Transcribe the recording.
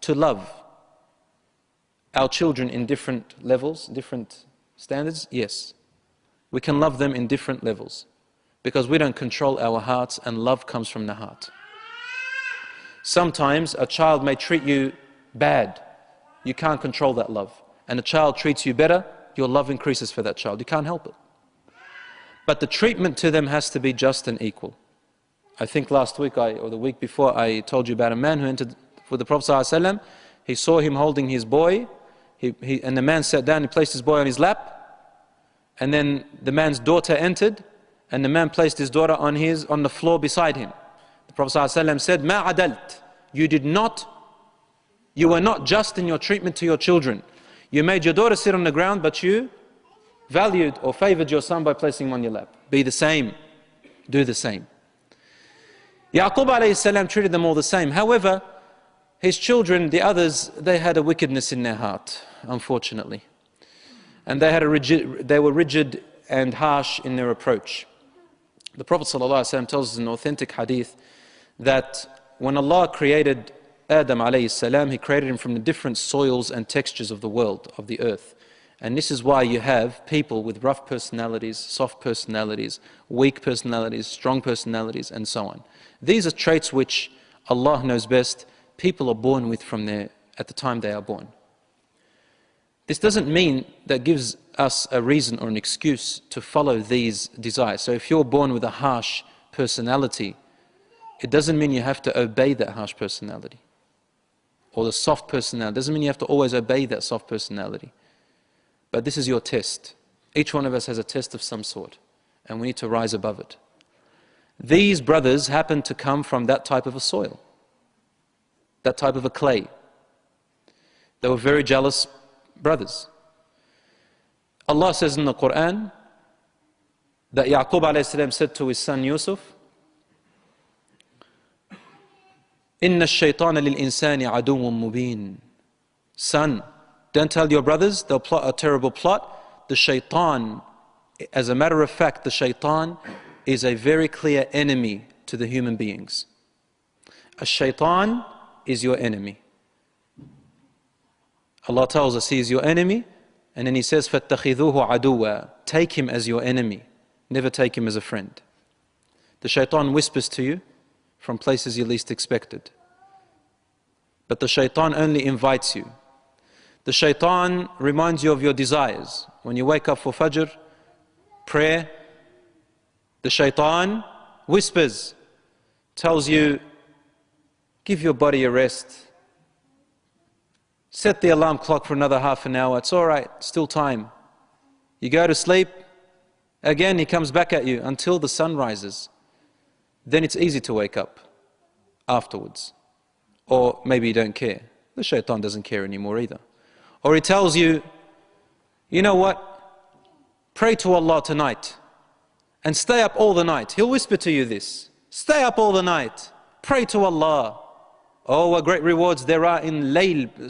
to love our children in different levels, different standards? Yes. We can love them in different levels because we don't control our hearts, and love comes from the heart. Sometimes a child may treat you bad. You can't control that love. And a child treats you better, your love increases for that child. You can't help it. But the treatment to them has to be just and equal. I think last week or the week before I told you about a man who entered for the Prophet ﷺ. He saw him holding his boy, and the man sat down, he placed his boy on his lap, and then the man's daughter entered, and the man placed his daughter on the floor beside him. The Prophet ﷺ said, "Ma adalt." You were not just in your treatment to your children. You made your daughter sit on the ground, but you valued or favored your son by placing him on your lap. Be the same. Do the same. Yaqub alayhi salam treated them all the same. However, his children, the others, they had a wickedness in their heart, unfortunately. And they were rigid and harsh in their approach. The Prophet ﷺ tells us in an authentic hadith that when Allah created Adam alayhi salam, He created him from the different soils and textures of the world, of the earth. And this is why you have people with rough personalities, soft personalities, weak personalities, strong personalities, and so on. These are traits which Allah knows best, people are born with at the time they are born. This doesn't mean that gives us a reason or an excuse to follow these desires. So if you're born with a harsh personality, it doesn't mean you have to obey that harsh personality. Or the soft personality, it doesn't mean you have to always obey that soft personality. But this is your test. Each one of us has a test of some sort, and we need to rise above it. These brothers happen to come from that type of a soil, that type of a clay. They were very jealous brothers. Allah says in the Quran that Yaqub alayhi salam said to his son Yusuf, "Inna ash-shaytana lil-insani aduwwun mubin." Son, don't tell your brothers, they'll plot a terrible plot. The shaitan, as a matter of fact, the shaitan is a very clear enemy to the human beings. A shaitan is your enemy. Allah tells us He is your enemy, and then He says, فَاتَّخِذُوهُ عَدُوًّا. Take him as your enemy, never take him as a friend. The shaitan whispers to you from places you least expected. But the shaitan only invites you. The shaitan reminds you of your desires. When you wake up for Fajr, prayer, the shaitan whispers, tells you, give your body a rest. Set the alarm clock for another half an hour. It's all right, still time. You go to sleep, again he comes back at you until the sun rises. Then it's easy to wake up afterwards. Or maybe you don't care. The shaitan doesn't care anymore either. Or he tells you, you know what? Pray to Allah tonight and stay up all the night. He'll whisper to you this. Stay up all the night. Pray to Allah. Oh, what great rewards there are in layl,